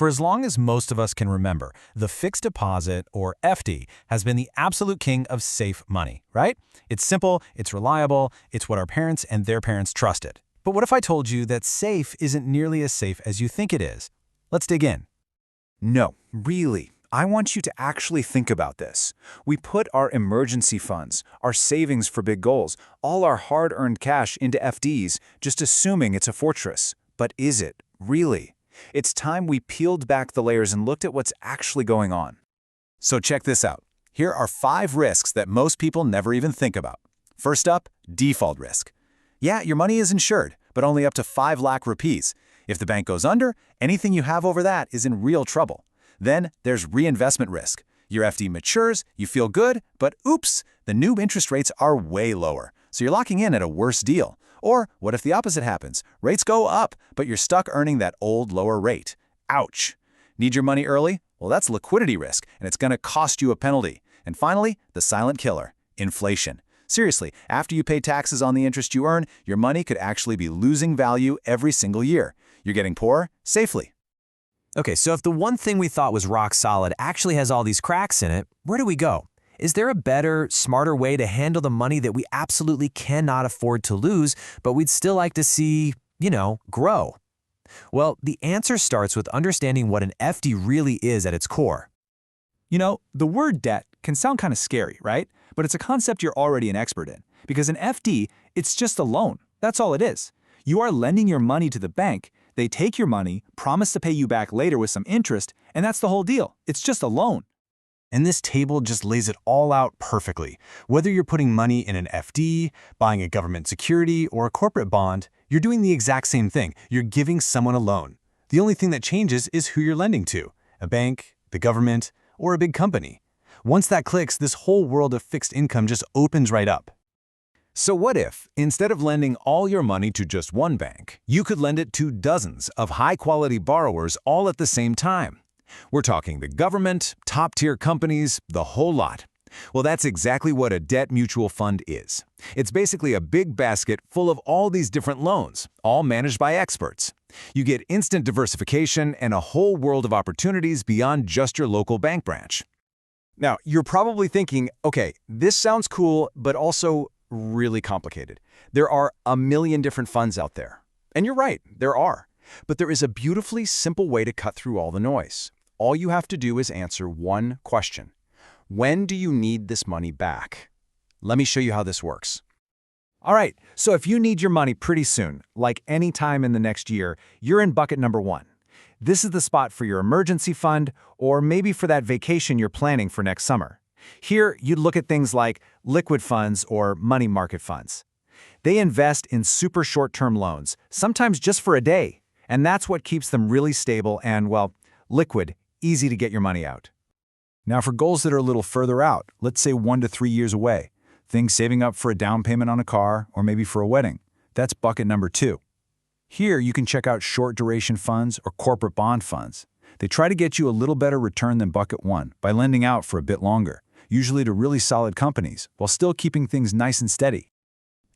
For as long as most of us can remember, the fixed deposit, or FD, has been the absolute king of safe money, right? It's simple, it's reliable, it's what our parents and their parents trusted. But what if I told you that safe isn't nearly as safe as you think it is? Let's dig in. No, really. I want you to actually think about this. We put our emergency funds, our savings for big goals, all our hard-earned cash into FDs, just assuming it's a fortress. But is it, really? It's time we peeled back the layers and looked at what's actually going on. So check this out. Here are 5 risks that most people never even think about. First up, default risk. Yeah, your money is insured, but only up to 5 lakh rupees. If the bank goes under, anything you have over that is in real trouble. Then there's reinvestment risk. Your FD matures, you feel good, but oops, the new interest rates are way lower. So you're locking in at a worse deal. Or what if the opposite happens? Rates go up, but you're stuck earning that old lower rate. Ouch. Need your money early? Well, that's liquidity risk, and it's going to cost you a penalty. And finally, the silent killer, inflation. Seriously, after you pay taxes on the interest you earn, your money could actually be losing value every single year. You're getting poor safely. Okay, so if the one thing we thought was rock solid actually has all these cracks in it, where do we go? Is there a better, smarter way to handle the money that we absolutely cannot afford to lose, but we'd still like to see, grow? Well, the answer starts with understanding what an FD really is at its core. The word debt can sound kind of scary, right? But it's a concept you're already an expert in. Because an FD, it's just a loan. That's all it is. You are lending your money to the bank. They take your money, promise to pay you back later with some interest, and that's the whole deal. It's just a loan. And this table just lays it all out perfectly. Whether you're putting money in an FD, buying a government security, or a corporate bond, you're doing the exact same thing. You're giving someone a loan. The only thing that changes is who you're lending to, a bank, the government, or a big company. Once that clicks, this whole world of fixed income just opens right up. So what if, instead of lending all your money to just one bank, you could lend it to dozens of high-quality borrowers all at the same time? We're talking the government, top-tier companies, the whole lot. Well, that's exactly what a debt mutual fund is. It's basically a big basket full of all these different loans, all managed by experts. You get instant diversification and a whole world of opportunities beyond just your local bank branch. Now, you're probably thinking, okay, this sounds cool, but also really complicated. There are a million different funds out there. And you're right, there are. But there is a beautifully simple way to cut through all the noise. All you have to do is answer one question. When do you need this money back? Let me show you how this works. All right, so if you need your money pretty soon, like any time in the next year, you're in bucket number 1. This is the spot for your emergency fund, or maybe for that vacation you're planning for next summer. Here, you'd look at things like liquid funds or money market funds. They invest in super short-term loans, sometimes just for a day, and that's what keeps them really stable and, well, liquid, easy to get your money out. Now for goals that are a little further out, let's say 1 to 3 years away, things saving up for a down payment on a car or maybe for a wedding, that's bucket number 2. Here, you can check out short-duration funds or corporate bond funds. They try to get you a little better return than bucket 1 by lending out for a bit longer, usually to really solid companies, while still keeping things nice and steady.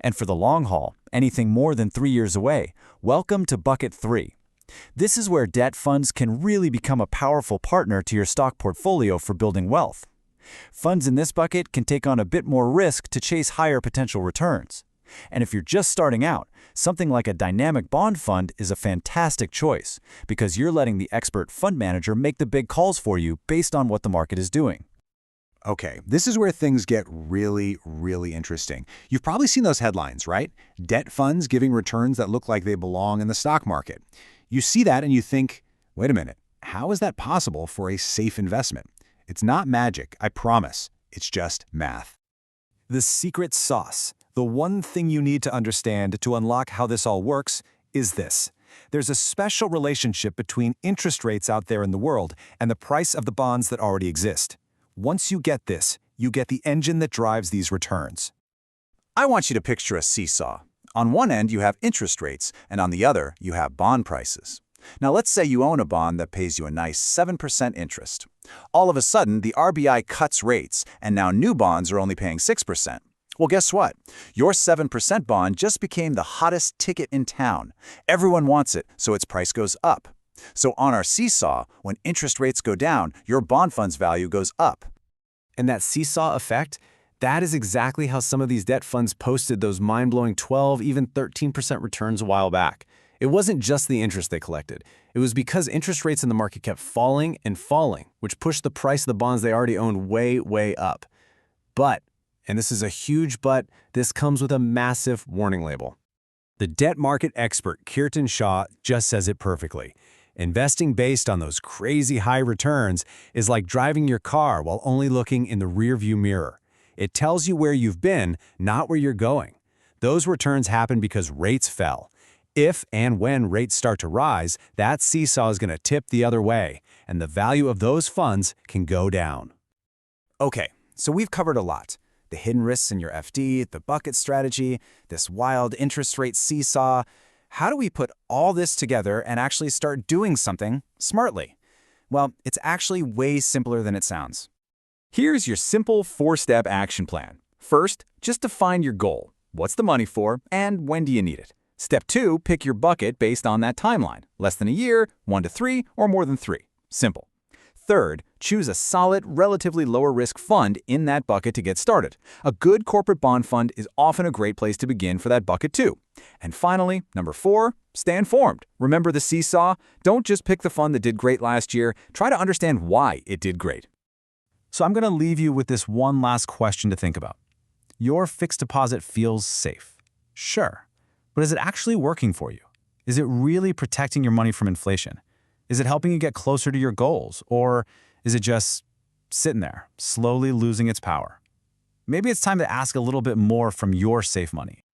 And for the long haul, anything more than 3 years away, welcome to bucket 3. This is where debt funds can really become a powerful partner to your stock portfolio for building wealth. Funds in this bucket can take on a bit more risk to chase higher potential returns. And if you're just starting out, something like a dynamic bond fund is a fantastic choice because you're letting the expert fund manager make the big calls for you based on what the market is doing. Okay, this is where things get really, really interesting. You've probably seen those headlines, right? Debt funds giving returns that look like they belong in the stock market. You see that and you think, wait a minute, how is that possible for a safe investment? It's not magic, I promise. It's just math. The secret sauce, the one thing you need to understand to unlock how this all works, is this. There's a special relationship between interest rates out there in the world and the price of the bonds that already exist. Once you get this, you get the engine that drives these returns. I want you to picture a seesaw. On one end, you have interest rates, and on the other, you have bond prices. Now, let's say you own a bond that pays you a nice 7% interest. All of a sudden, the RBI cuts rates, and now new bonds are only paying 6%. Well, guess what? Your 7% bond just became the hottest ticket in town. Everyone wants it, so its price goes up. So on our seesaw, when interest rates go down, your bond fund's value goes up. And that seesaw effect, that is exactly how some of these debt funds posted those mind-blowing 12, even 13% returns a while back. It wasn't just the interest they collected. It was because interest rates in the market kept falling and falling, which pushed the price of the bonds they already owned way, way up. But, and this is a huge but, this comes with a massive warning label. The debt market expert Kirtan Shah just says it perfectly. Investing based on those crazy high returns is like driving your car while only looking in the rearview mirror. It tells you where you've been, not where you're going. Those returns happen because rates fell. If and when rates start to rise, that seesaw is going to tip the other way, and the value of those funds can go down. Okay, so we've covered a lot. The hidden risks in your FD, the bucket strategy, this wild interest rate seesaw. How do we put all this together and actually start doing something smartly? Well, it's actually way simpler than it sounds. Here's your simple 4-step action plan. First, just define your goal. What's the money for, and when do you need it? Step 2, pick your bucket based on that timeline. Less than a year, 1 to 3, or more than 3. Simple. Third, choose a solid, relatively lower-risk fund in that bucket to get started. A good corporate bond fund is often a great place to begin for that bucket too. And finally, number 4, stay informed. Remember the seesaw? Don't just pick the fund that did great last year. Try to understand why it did great. So I'm going to leave you with this one last question to think about. Your fixed deposit feels safe. Sure. But is it actually working for you? Is it really protecting your money from inflation? Is it helping you get closer to your goals? Or is it just sitting there, slowly losing its power? Maybe it's time to ask a little bit more from your safe money.